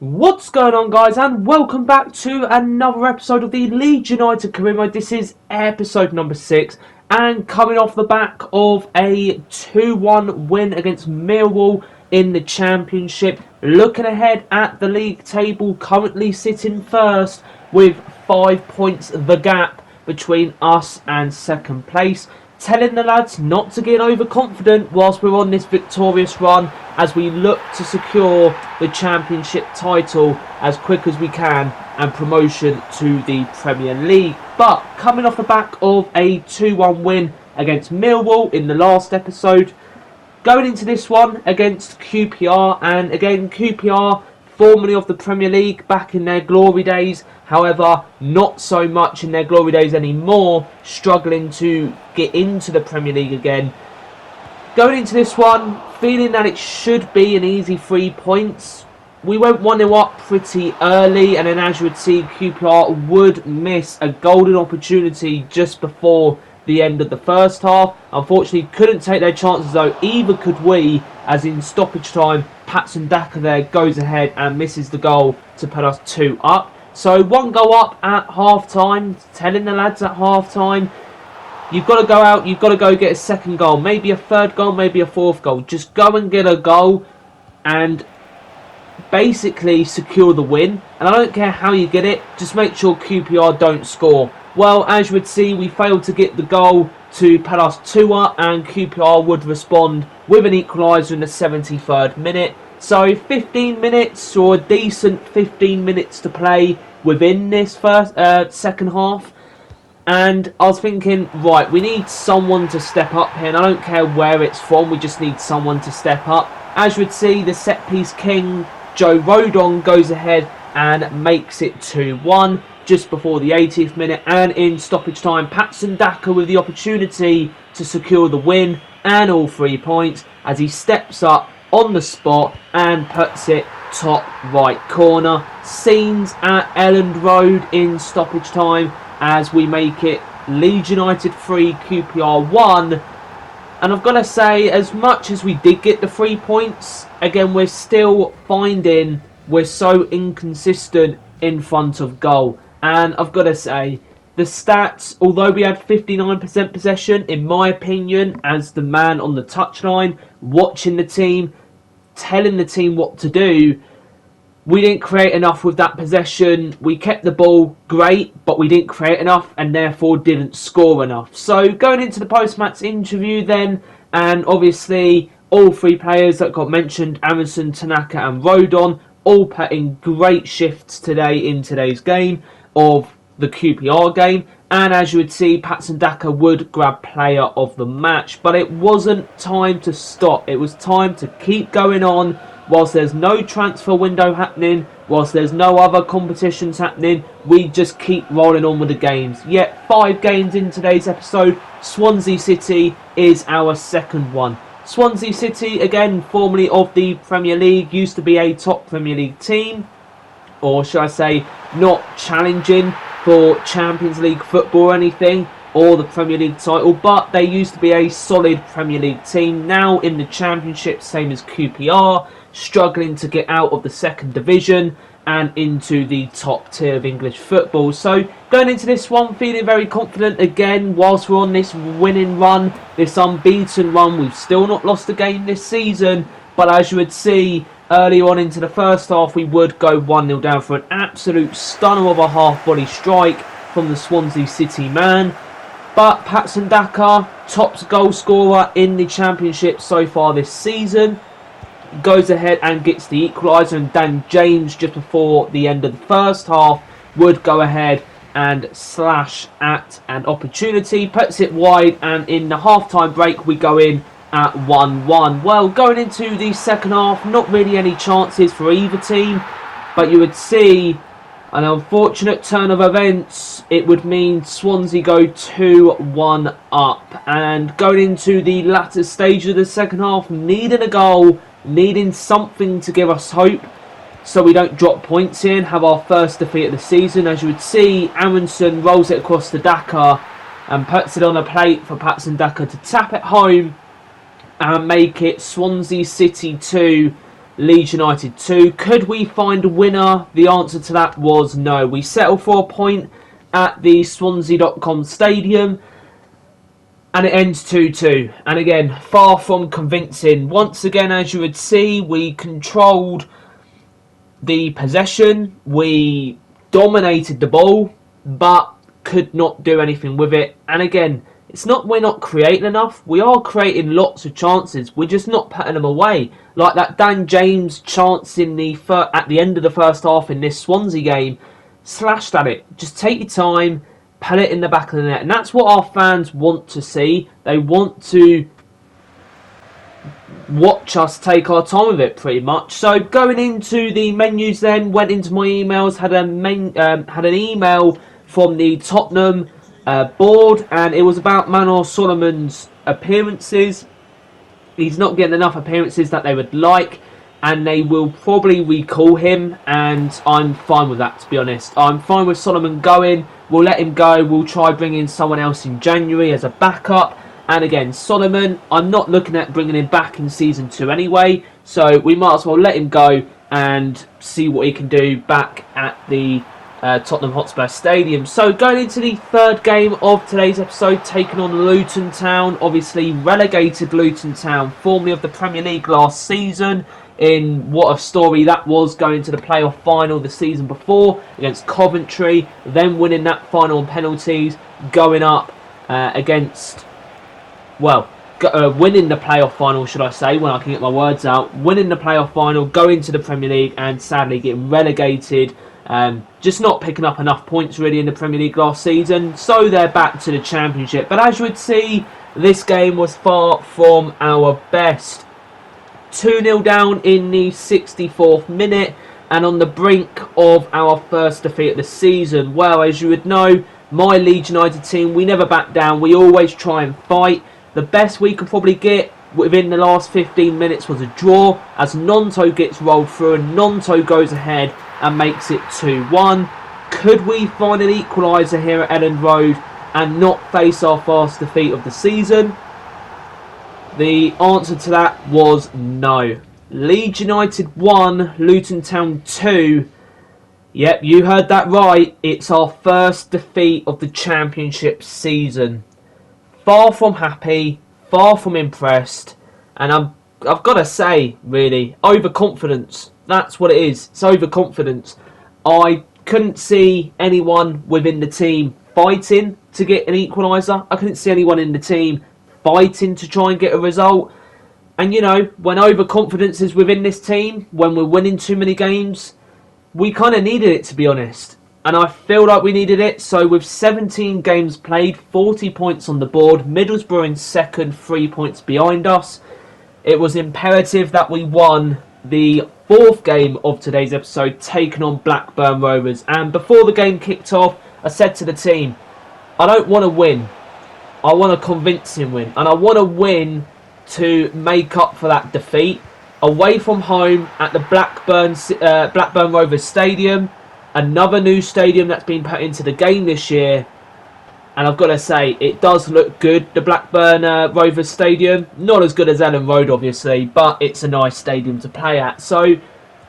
What's going on, guys, and welcome back to another episode of the Leeds United career mode. This is episode number 6, and coming off the back of a 2-1 win against Millwall in the Championship, looking ahead at the league table, currently sitting first with 5 points the gap between us and second place. Telling the lads not to get overconfident whilst we're on this victorious run as we look to secure the Championship title as quick as we can and promotion to the Premier League. But coming off the back of a 2-1 win against Millwall in the last episode, going into this one against QPR, and again QPR formerly of the Premier League back in their glory days, however not so much in their glory days anymore, struggling to get into the Premier League again. Going into this one feeling that it should be an easy 3 points. We went 1-0 up pretty early, and then as you would see, QPR would miss a golden opportunity just before the end of the first half. Unfortunately couldn't take their chances though, either could we, as in stoppage time Patson Daka there goes ahead and misses the goal to put us 2 up. So 1 goal up at half time, telling the lads at half time, you've got to go out, you've got to go get a second goal, maybe a third goal, maybe a fourth goal. Just go and get a goal and basically secure the win. And I don't care how you get it, just make sure QPR don't score. Well, as you would see, we failed to get the goal to put us 2 up, and QPR would respond with an equaliser in the 73rd minute. So 15 minutes, or a decent 15 minutes to play within this second half. And I was thinking, right, we need someone to step up here, and I don't care where it's from, we just need someone to step up. As you would see, the set-piece king, Joe Rodon, goes ahead and makes it 2-1 just before the 80th minute, and in stoppage time, Patson Daka with the opportunity to secure the win and all 3 points as he steps up on the spot and puts it top right corner. Scenes at Elland Road in stoppage time as we make it Leeds United 3, QPR 1. And I've got to say, as much as we did get the 3 points, again we're still finding we're so inconsistent in front of goal. And I've got to say, the stats, although we had 59% possession, in my opinion, as the man on the touchline, watching the team, telling the team what to do, we didn't create enough with that possession. We kept the ball, great, but we didn't create enough and therefore didn't score enough. So going into the post-match interview then, and obviously all 3 players that got mentioned, Amundsen, Tanaka and Rodon, all put in great shifts today in today's game of the QPR game. And as you would see, Patson Daka would grab player of the match. But it wasn't time to stop. It was time to keep going on. Whilst there's no transfer window happening, whilst there's no other competitions happening, we just keep rolling on with the games. Yet 5 games in today's episode, Swansea City is our second one. Swansea City, again, formerly of the Premier League, used to be a top Premier League team, or should I say, not challenging for Champions League football or anything, or the Premier League title, but they used to be a solid Premier League team. Now in the Championship, same as QPR, struggling to get out of the second division and into the top tier of English football. So going into this one, feeling very confident again whilst we're on this winning run, this unbeaten run. We've still not lost a game this season, but as you would see early on into the first half, we would go 1-0 down for an absolute stunner of a half-volley strike from the Swansea City man. But Patson Daka, top goal scorer in the Championship so far this season, goes ahead and gets the equaliser, and Dan James just before the end of the first half would go ahead and slash at an opportunity, puts it wide, and in the half-time break we go in at 1-1. Well, going into the second half, not really any chances for either team, but you would see an unfortunate turn of events. It would mean Swansea go 2-1 up, and going into the latter stage of the second half, needing a goal, needing something to give us hope so we don't drop points here and have our first defeat of the season. As you would see, Amundsen rolls it across to Daka and puts it on a plate for Patson Daka to tap it home and make it Swansea City 2, Leeds United 2. Could we find a winner? The answer to that was no. We settled for a point at the Swansea.com stadium, and it ends 2-2. And again, far from convincing. Once again, as you would see, we controlled the possession. We dominated the ball, but could not do anything with it. And again, it's not we're not creating enough. We are creating lots of chances. We're just not putting them away. Like that Dan James chance in at the end of the first half in this Swansea game. Slashed at it. Just take your time, put it in the back of the net. And that's what our fans want to see. They want to watch us take our time with it, pretty much. So going into the menus then, went into my emails, had an email from the Tottenham board, and it was about Manor Solomon's appearances. He's not getting enough appearances that they would like, and they will probably recall him, and I'm fine with that, to be honest. I'm fine with Solomon going. We'll let him go. We'll try bringing someone else in January as a backup. And again, Solomon, I'm not looking at bringing him back in Season 2 anyway, so we might as well let him go and see what he can do back at the Tottenham Hotspur Stadium. So going into the third game of today's episode, taking on Luton Town. Obviously relegated Luton Town, formerly of the Premier League last season. In what a story that was, going to the playoff final the season before against Coventry, then winning that final on penalties, going up against, winning the playoff final, should I say, when I can get my words out, winning the playoff final, going to the Premier League, and sadly getting relegated. Just not picking up enough points really in the Premier League last season, so they're back to the Championship. But as you would see, this game was far from our best. 2-0 down in the 64th minute, and on the brink of our first defeat of the season. Well, as you would know, my Leeds United team, we never back down. We always try and fight. The best we could probably get within the last 15 minutes was a draw, as Nonto gets rolled through and Nonto goes ahead and makes it 2-1. Could we find an equaliser here at Elland Road and not face our first defeat of the season? The answer to that was no. Leeds United 1, Luton Town 2. Yep, you heard that right. It's our first defeat of the Championship season. Far from happy, far from impressed, and I've got to say, really, overconfidence. That's what it is. It's overconfidence. I couldn't see anyone within the team fighting to get an equaliser. I couldn't see anyone in the team fighting to try and get a result. And you know, when overconfidence is within this team, when we're winning too many games, we kind of needed it, to be honest. And I feel like we needed it. So with 17 games played, 40 points on the board, Middlesbrough in second, 3 points behind us, it was imperative that we won the fourth game of today's episode, taking on Blackburn Rovers. And before the game kicked off, I said to the team, I don't want to win. I want a convincing win, and I want to win to make up for that defeat. Away from home at the Blackburn Rovers Stadium, another new stadium that's been put into the game this year, and I've got to say, it does look good, the Blackburn Rovers Stadium. Not as good as Elland Road, obviously, but it's a nice stadium to play at. So,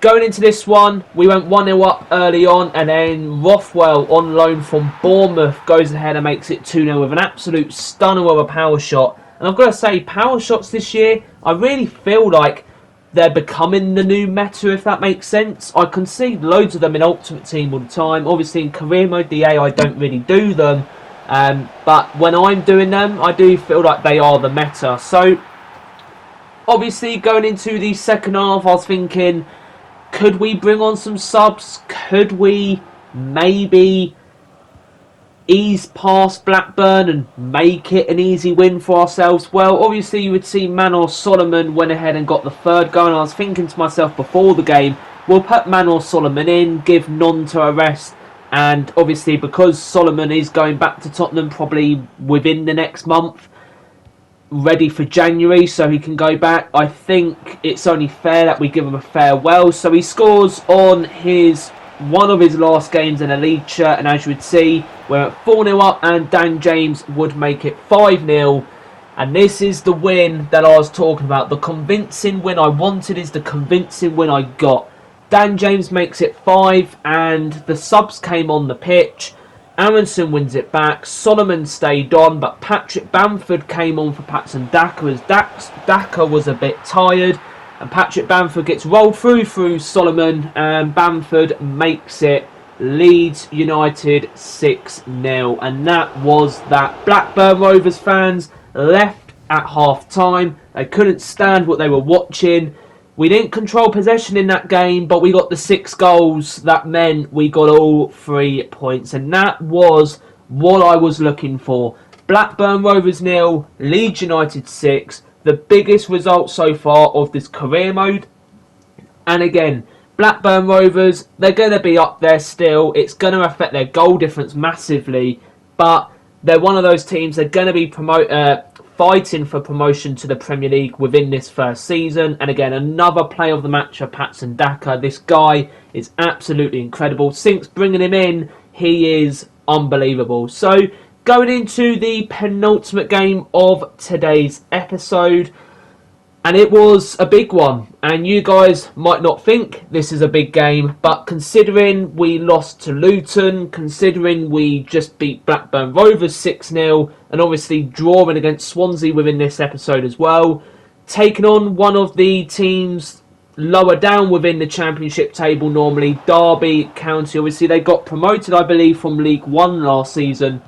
going into this one, we went 1-0 up early on, and then Rothwell, on loan from Bournemouth, goes ahead and makes it 2-0 with an absolute stunner of a power shot. And I've got to say, power shots this year, I really feel like they're becoming the new meta, if that makes sense. I can see loads of them in Ultimate Team all the time. Obviously, in Career Mode, the AI don't really do them. But when I'm doing them, I do feel like they are the meta. So, obviously, going into the second half, I was thinking, could we bring on some subs? Could we maybe ease past Blackburn and make it an easy win for ourselves? Well, obviously you would see Manor Solomon went ahead and got the third goal, and I was thinking to myself before the game, we'll put Manor Solomon in, give Nonto a rest, and obviously because Solomon is going back to Tottenham probably within the next month, ready for January so he can go back, I think it's only fair that we give him a farewell. So he scores on one of his last games in a league shirt, and as you would see, we're at 4-0 up, and Dan James would make it 5-0. And this is the win that I was talking about. The convincing win I wanted is the convincing win I got. Dan James makes it 5 and the subs came on the pitch. Aronson wins it back. Solomon stayed on, but Patrick Bamford came on for Patson Daka as Daka was a bit tired. And Patrick Bamford gets rolled through Solomon, and Bamford makes it Leeds United 6-0. And that was that. Blackburn Rovers fans left at half time. They couldn't stand what they were watching. We didn't control possession in that game, but we got the 6 goals. That meant we got all 3 points. And that was what I was looking for. Blackburn Rovers 0, Leeds United 6. The biggest result so far of this career mode. And again, Blackburn Rovers, they're going to be up there still. It's going to affect their goal difference massively. But they're one of those teams, they're going to be fighting for promotion to the Premier League within this first season. And again, another play of the match for Patson Daka. This guy is absolutely incredible. Since bringing him in, he is unbelievable. So, going into the penultimate game of today's episode. And it was a big one. And you guys might not think this is a big game. But considering we lost to Luton, considering we just beat Blackburn Rovers 6-0, and obviously drawing against Swansea within this episode as well, taking on one of the teams lower down within the Championship table normally, Derby County. Obviously they got promoted, I believe, from League One last season.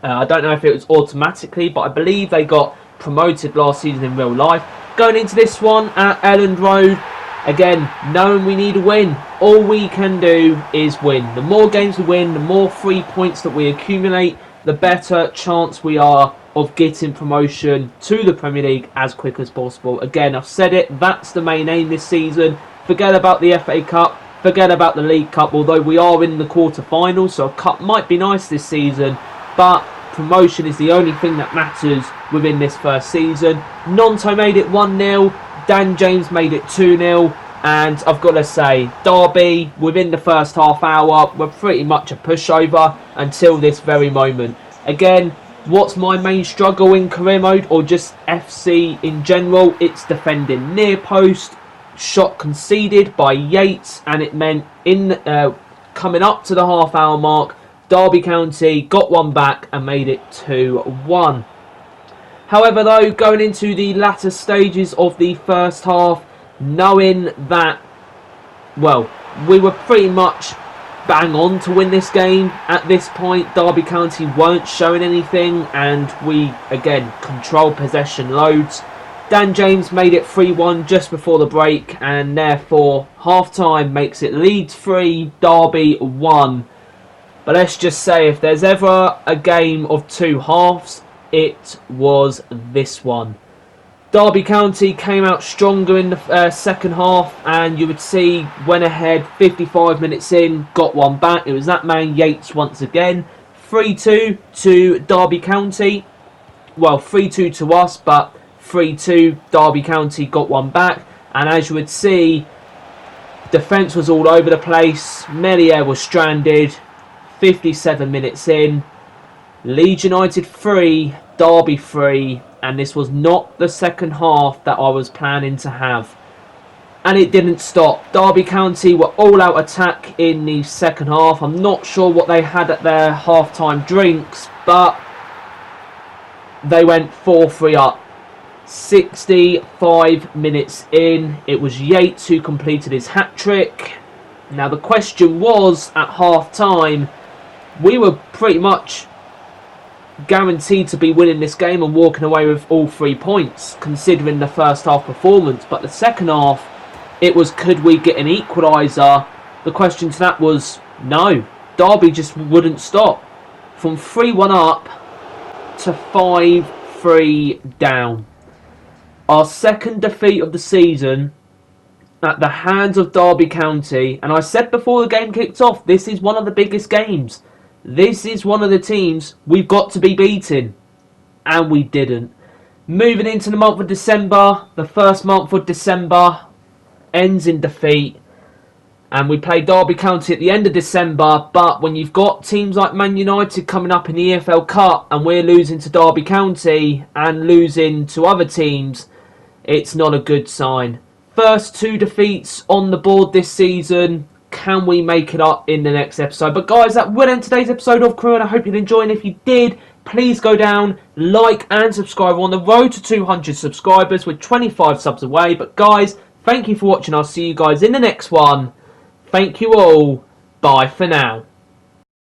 I don't know if it was automatically, but I believe they got promoted last season in real life. Going into this one at Elland Road, again, knowing we need a win. All we can do is win. The more games we win, the more 3 points that we accumulate, the better chance we are of getting promotion to the Premier League as quick as possible. Again, I've said it, that's the main aim this season. Forget about the FA Cup, forget about the League Cup, although we are in the quarter-finals, so a cup might be nice this season, but promotion is the only thing that matters within this first season. Nonto made it 1-0, Dan James made it 2-0, and I've got to say, Derby, within the first half hour, were pretty much a pushover until this very moment. Again, what's my main struggle in career mode, or just FC in general? It's defending. Near post, shot conceded by Yates, and it meant in coming up to the half hour mark, Derby County got one back and made it 2-1. However, though, going into the latter stages of the first half, knowing that, well, we were pretty much bang on to win this game at this point. Derby County weren't showing anything, and we, again, controlled possession loads. Dan James made it 3-1 just before the break, and therefore, half-time makes it Leeds 3, Derby 1. But let's just say, if there's ever a game of two halves, it was this one. Derby County came out stronger in the second half, and you would see, went ahead 55 minutes in, got one back. It was that man Yates once again. 3-2 to Derby County. Well, 3-2 to us, but 3-2, Derby County got one back. And as you would see, defence was all over the place. Melier was stranded. 57 minutes in, Leeds United 3, Derby 3, and this was not the second half that I was planning to have. And it didn't stop. Derby County were all out attack in the second half. I'm not sure what they had at their half-time drinks, but they went 4-3 up. 65 minutes in, it was Yates who completed his hat-trick. Now the question was, at half-time, we were pretty much guaranteed to be winning this game and walking away with all 3 points, considering the first half performance. But the second half, it was, could we get an equaliser? The question to that was, no. Derby just wouldn't stop. From 3-1 up to 5-3 down. Our second defeat of the season at the hands of Derby County. And I said before the game kicked off, this is one of the biggest games. This is one of the teams we've got to be beating. And we didn't. Moving into the month of December, the first month of December ends in defeat. And we play Derby County at the end of December, but when you've got teams like Man United coming up in the EFL Cup and we're losing to Derby County and losing to other teams, it's not a good sign. First 2 defeats on the board this season. Can we make it up in the next episode? But guys, that will end today's episode of Crew, and I hope you'd enjoy. And if you did, please go down, like and subscribe. We're on the road to 200 subscribers. We're 25 subs away. But guys, thank you for watching. I'll see you guys in the next one. Thank you all. Bye for now.